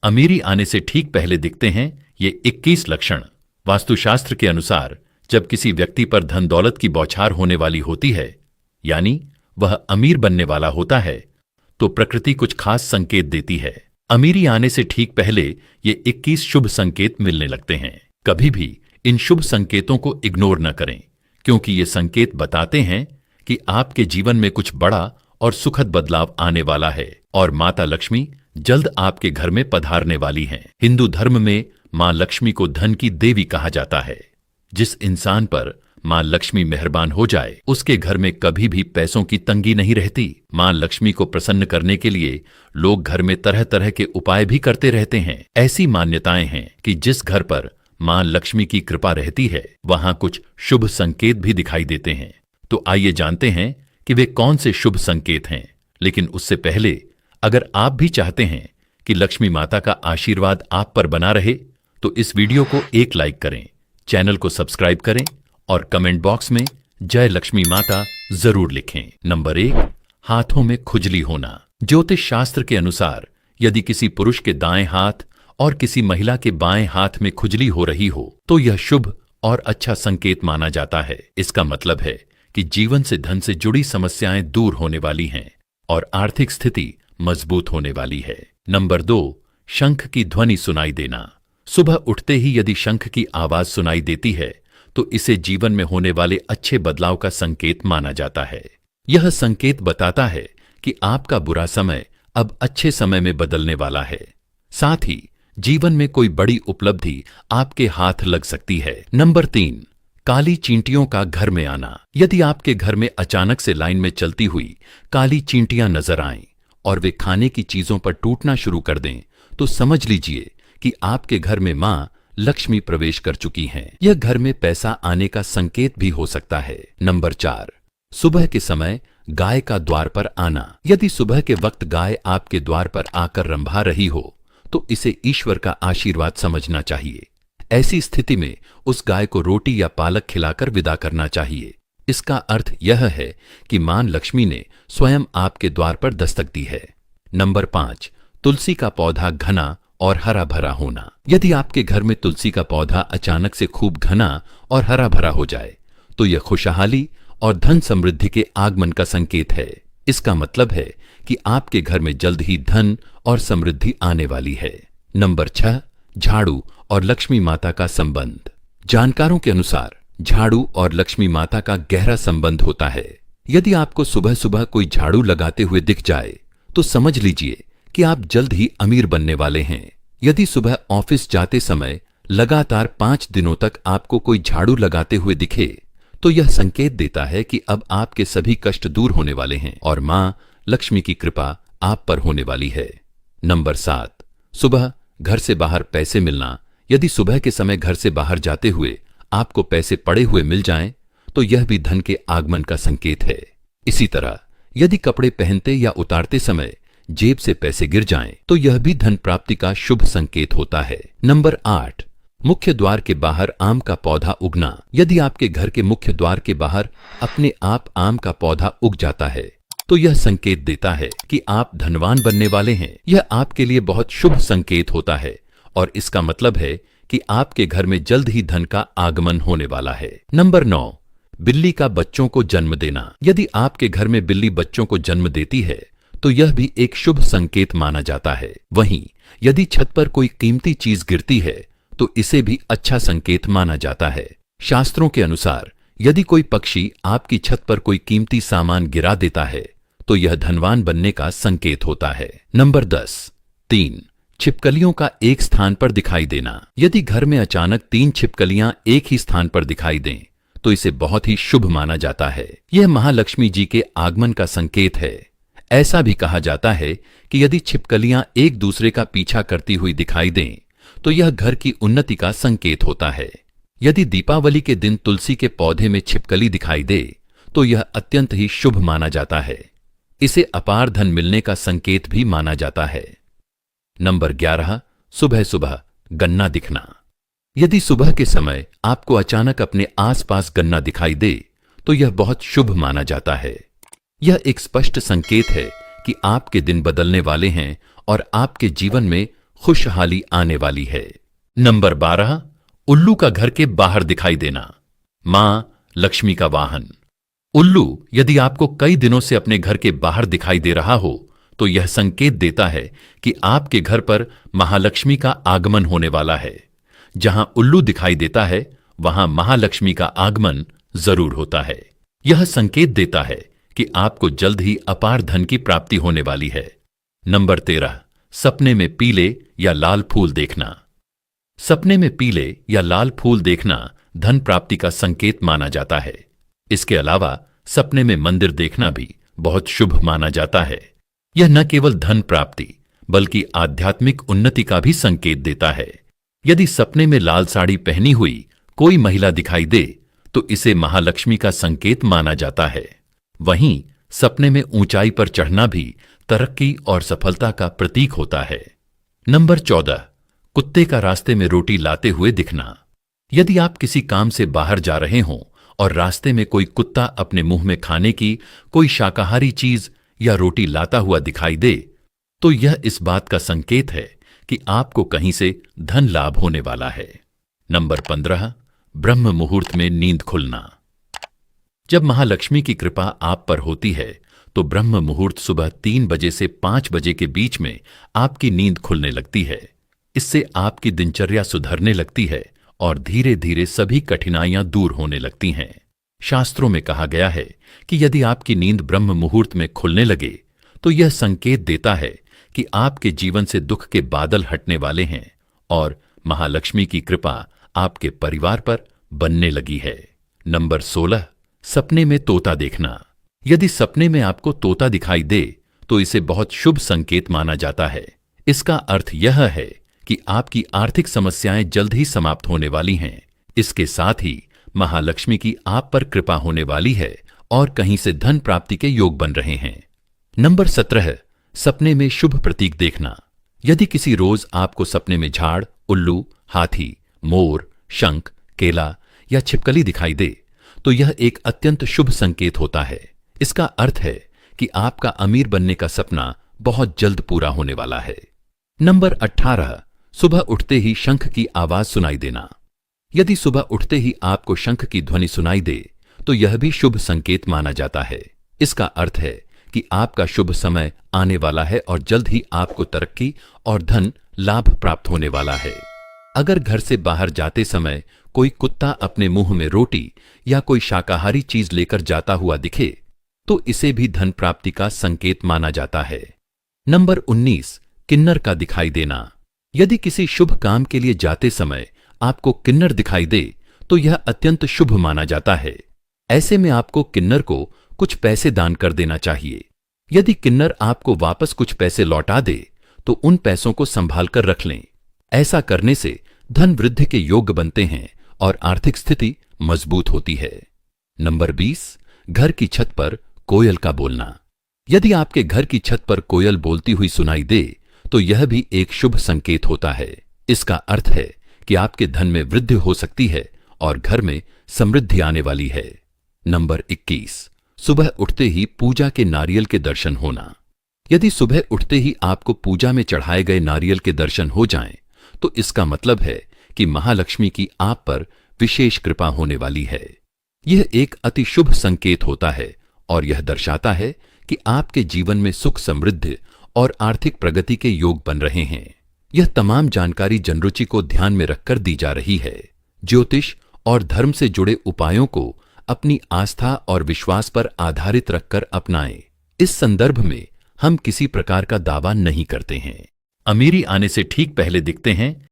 अमीरी आने से ठीक पहले दिखते हैं ये 21 लक्षण। वास्तुशास्त्र के अनुसार जब किसी व्यक्ति पर धन दौलत की बौछार होने वाली होती है, यानी वह अमीर बनने वाला होता है, तो प्रकृति कुछ खास संकेत देती है। अमीरी आने से ठीक पहले ये 21 शुभ संकेत मिलने लगते हैं। कभी भी इन शुभ संकेतों को इग्नोर न करें, क्योंकि ये संकेत बताते हैं कि आपके जीवन में कुछ बड़ा और सुखद बदलाव आने वाला है और माता लक्ष्मी जल्द आपके घर में पधारने वाली हैं। हिंदू धर्म में मां लक्ष्मी को धन की देवी कहा जाता है। जिस इंसान पर मां लक्ष्मी मेहरबान हो जाए, उसके घर में कभी भी पैसों की तंगी नहीं रहती। मां लक्ष्मी को प्रसन्न करने के लिए लोग घर में तरह तरह के उपाय भी करते रहते हैं। ऐसी मान्यताएं हैं कि जिस घर पर मां लक्ष्मी की कृपा रहती है, वहां कुछ शुभ संकेत भी दिखाई देते हैं। तो आइए जानते हैं कि वे कौन से शुभ संकेत हैं। लेकिन उससे पहले अगर आप भी चाहते हैं कि लक्ष्मी माता का आशीर्वाद आप पर बना रहे, तो इस वीडियो को एक लाइक करें, चैनल को सब्सक्राइब करें और कमेंट बॉक्स में जय लक्ष्मी माता जरूर लिखें। नंबर 1, हाथों में खुजली होना। ज्योतिष शास्त्र के अनुसार यदि किसी पुरुष के दाएं हाथ और किसी महिला के बाएं हाथ में खुजली हो रही हो, तो यह शुभ और अच्छा संकेत माना जाता है। इसका मतलब है कि जीवन से धन से जुड़ी समस्याएं दूर होने वाली हैं और आर्थिक स्थिति मजबूत होने वाली है। नंबर 2, शंख की ध्वनि सुनाई देना। सुबह उठते ही यदि शंख की आवाज सुनाई देती है, तो इसे जीवन में होने वाले अच्छे बदलाव का संकेत माना जाता है। यह संकेत बताता है कि आपका बुरा समय अब अच्छे समय में बदलने वाला है। साथ ही जीवन में कोई बड़ी उपलब्धि आपके हाथ लग सकती है। नंबर 3, काली चींटियों का घर में आना। यदि आपके घर में अचानक से लाइन में चलती हुई काली चींटियां नजर आएं और वे खाने की चीजों पर टूटना शुरू कर दें, तो समझ लीजिए कि आपके घर में मां लक्ष्मी प्रवेश कर चुकी हैं। यह घर में पैसा आने का संकेत भी हो सकता है। नंबर 4, सुबह के समय गाय का द्वार पर आना। यदि सुबह के वक्त गाय आपके द्वार पर आकर रंभा रही हो, तो इसे ईश्वर का आशीर्वाद समझना चाहिए। ऐसी स्थिति में उस गाय को रोटी या पालक खिलाकर विदा करना चाहिए। इसका अर्थ यह है कि मां लक्ष्मी ने स्वयं आपके द्वार पर दस्तक दी है। नंबर 5, तुलसी का पौधा घना और हरा भरा होना। यदि आपके घर में तुलसी का पौधा अचानक से खूब घना और हरा भरा हो जाए, तो यह खुशहाली और धन समृद्धि के आगमन का संकेत है। इसका मतलब है कि आपके घर में जल्द ही धन और समृद्धि आने वाली है। नंबर 6, झाड़ू और लक्ष्मी माता का संबंध। जानकारों के अनुसार झाड़ू और लक्ष्मी माता का गहरा संबंध होता है। यदि आपको सुबह सुबह कोई झाड़ू लगाते हुए दिख जाए, तो समझ लीजिए कि आप जल्द ही अमीर बनने वाले हैं। यदि सुबह ऑफिस जाते समय लगातार 5 दिनों तक आपको कोई झाड़ू लगाते हुए दिखे, तो यह संकेत देता है कि अब आपके सभी कष्ट दूर होने वाले हैं और मां लक्ष्मी की कृपा आप पर होने वाली है। नंबर 7, सुबह घर से बाहर पैसे मिलना। यदि सुबह के समय घर से बाहर जाते हुए आपको पैसे पड़े हुए मिल जाएं, तो यह भी धन के आगमन का संकेत है। इसी तरह यदि कपड़े पहनते या उतारते समय जेब से पैसे गिर जाएं, तो यह भी धन प्राप्ति का शुभ संकेत होता है। नंबर 8, मुख्य द्वार के बाहर आम का पौधा उगना। यदि आपके घर के मुख्य द्वार के बाहर अपने आप आम का पौधा उग जाता है, तो यह संकेत देता है कि आप धनवान बनने वाले हैं। यह आपके लिए बहुत शुभ संकेत होता है और इसका मतलब है कि आपके घर में जल्द ही धन का आगमन होने वाला है। नंबर 9, बिल्ली का बच्चों को जन्म देना। यदि आपके घर में बिल्ली बच्चों को जन्म देती है, तो यह भी एक शुभ संकेत माना जाता है। वहीं यदि छत पर कोई कीमती चीज गिरती है, तो इसे भी अच्छा संकेत माना जाता है। शास्त्रों के अनुसार यदि कोई पक्षी आपकी छत पर कोई कीमती सामान गिरा देता है, तो यह धनवान बनने का संकेत होता है। नंबर 10, 3, छिपकलियों का एक स्थान पर दिखाई देना। यदि घर में अचानक 3 छिपकलियां एक ही स्थान पर दिखाई दें, तो इसे बहुत ही शुभ माना जाता है। यह महालक्ष्मी जी के आगमन का संकेत है। ऐसा भी कहा जाता है कि यदि छिपकलियां एक दूसरे का पीछा करती हुई दिखाई दें, तो यह घर की उन्नति का संकेत होता है। यदि दीपावली के दिन तुलसी के पौधे में छिपकली दिखाई दे, तो यह अत्यंत ही शुभ माना जाता है। इसे अपार धन मिलने का संकेत भी माना जाता है। नंबर 11, सुबह सुबह गन्ना दिखना। यदि सुबह के समय आपको अचानक अपने आसपास गन्ना दिखाई दे, तो यह बहुत शुभ माना जाता है। यह एक स्पष्ट संकेत है कि आपके दिन बदलने वाले हैं और आपके जीवन में खुशहाली आने वाली है। नंबर 12, उल्लू का घर के बाहर दिखाई देना, मां लक्ष्मी का वाहन। उल्लू यदि आपको कई दिनों से अपने घर के बाहर दिखाई दे रहा हो तो यह संकेत देता है कि आपके घर पर महालक्ष्मी का आगमन होने वाला है। जहां उल्लू दिखाई देता है वहां महालक्ष्मी का आगमन जरूर होता है। यह संकेत देता है कि आपको जल्द ही अपार धन की प्राप्ति होने वाली है। नंबर 13, सपने में पीले या लाल फूल देखना। सपने में पीले या लाल फूल देखना धन प्राप्ति का संकेत माना जाता है। इसके अलावा सपने में मंदिर देखना भी बहुत शुभ माना जाता है। यह न केवल धन प्राप्ति बल्कि आध्यात्मिक उन्नति का भी संकेत देता है। यदि सपने में लाल साड़ी पहनी हुई कोई महिला दिखाई दे तो इसे महालक्ष्मी का संकेत माना जाता है। वहीं सपने में ऊंचाई पर चढ़ना भी तरक्की और सफलता का प्रतीक होता है। नंबर 14, कुत्ते का रास्ते में रोटी लाते हुए दिखना। यदि आप किसी काम से बाहर जा रहे हों और रास्ते में कोई कुत्ता अपने मुंह में खाने की कोई शाकाहारी चीज या रोटी लाता हुआ दिखाई दे तो यह इस बात का संकेत है कि आपको कहीं से धन लाभ होने वाला है। नंबर 15, ब्रह्म मुहूर्त में नींद खुलना। जब महालक्ष्मी की कृपा आप पर होती है तो ब्रह्म मुहूर्त सुबह 3 बजे से 5 बजे के बीच में आपकी नींद खुलने लगती है। इससे आपकी दिनचर्या सुधरने लगती है और धीरे धीरे सभी कठिनाइयां दूर होने लगती हैं। शास्त्रों में कहा गया है कि यदि आपकी नींद ब्रह्म मुहूर्त में खुलने लगे तो यह संकेत देता है कि आपके जीवन से दुख के बादल हटने वाले हैं और महालक्ष्मी की कृपा आपके परिवार पर बनने लगी है। नंबर 16, सपने में तोता देखना। यदि सपने में आपको तोता दिखाई दे तो इसे बहुत शुभ संकेत माना जाता है। इसका अर्थ यह है कि आपकी आर्थिक समस्याएं जल्द ही समाप्त होने वाली हैं। इसके साथ ही महालक्ष्मी की आप पर कृपा होने वाली है और कहीं से धन प्राप्ति के योग बन रहे हैं। नंबर 17, सपने में शुभ प्रतीक देखना। यदि किसी रोज आपको सपने में झाड़, उल्लू, हाथी, मोर, शंख, केला या छिपकली दिखाई दे तो यह एक अत्यंत शुभ संकेत होता है। इसका अर्थ है कि आपका अमीर बनने का सपना बहुत जल्द पूरा होने वाला है। नंबर 18, सुबह उठते ही शंख की आवाज सुनाई देना। यदि सुबह उठते ही आपको शंख की ध्वनि सुनाई दे तो यह भी शुभ संकेत माना जाता है। इसका अर्थ है कि आपका शुभ समय आने वाला है और जल्द ही आपको तरक्की और धन लाभ प्राप्त होने वाला है। अगर घर से बाहर जाते समय कोई कुत्ता अपने मुंह में रोटी या कोई शाकाहारी चीज लेकर जाता हुआ दिखे तो इसे भी धन प्राप्ति का संकेत माना जाता है। नंबर 19, किन्नर का दिखाई देना। यदि किसी शुभ काम के लिए जाते समय आपको किन्नर दिखाई दे तो यह अत्यंत शुभ माना जाता है। ऐसे में आपको किन्नर को कुछ पैसे दान कर देना चाहिए। यदि किन्नर आपको वापस कुछ पैसे लौटा दे तो उन पैसों को संभाल कर रख लें। ऐसा करने से धन वृद्धि के योग बनते हैं और आर्थिक स्थिति मजबूत होती है। नंबर 20, घर की छत पर कोयल का बोलना। यदि आपके घर की छत पर कोयल बोलती हुई सुनाई दे तो यह भी एक शुभ संकेत होता है। इसका अर्थ है कि आपके धन में वृद्धि हो सकती है और घर में समृद्धि आने वाली है। नंबर 21, सुबह उठते ही पूजा के नारियल के दर्शन होना। यदि सुबह उठते ही आपको पूजा में चढ़ाए गए नारियल के दर्शन हो जाएं, तो इसका मतलब है कि महालक्ष्मी की आप पर विशेष कृपा होने वाली है। यह एक अति शुभ संकेत होता है और यह दर्शाता है कि आपके जीवन में सुख, समृद्धि और आर्थिक प्रगति के योग बन रहे हैं। यह तमाम जानकारी जनरुचि को ध्यान में रखकर दी जा रही है। ज्योतिष और धर्म से जुड़े उपायों को अपनी आस्था और विश्वास पर आधारित रखकर अपनाएं। इस संदर्भ में हम किसी प्रकार का दावा नहीं करते हैं। अमीरी आने से ठीक पहले दिखते हैं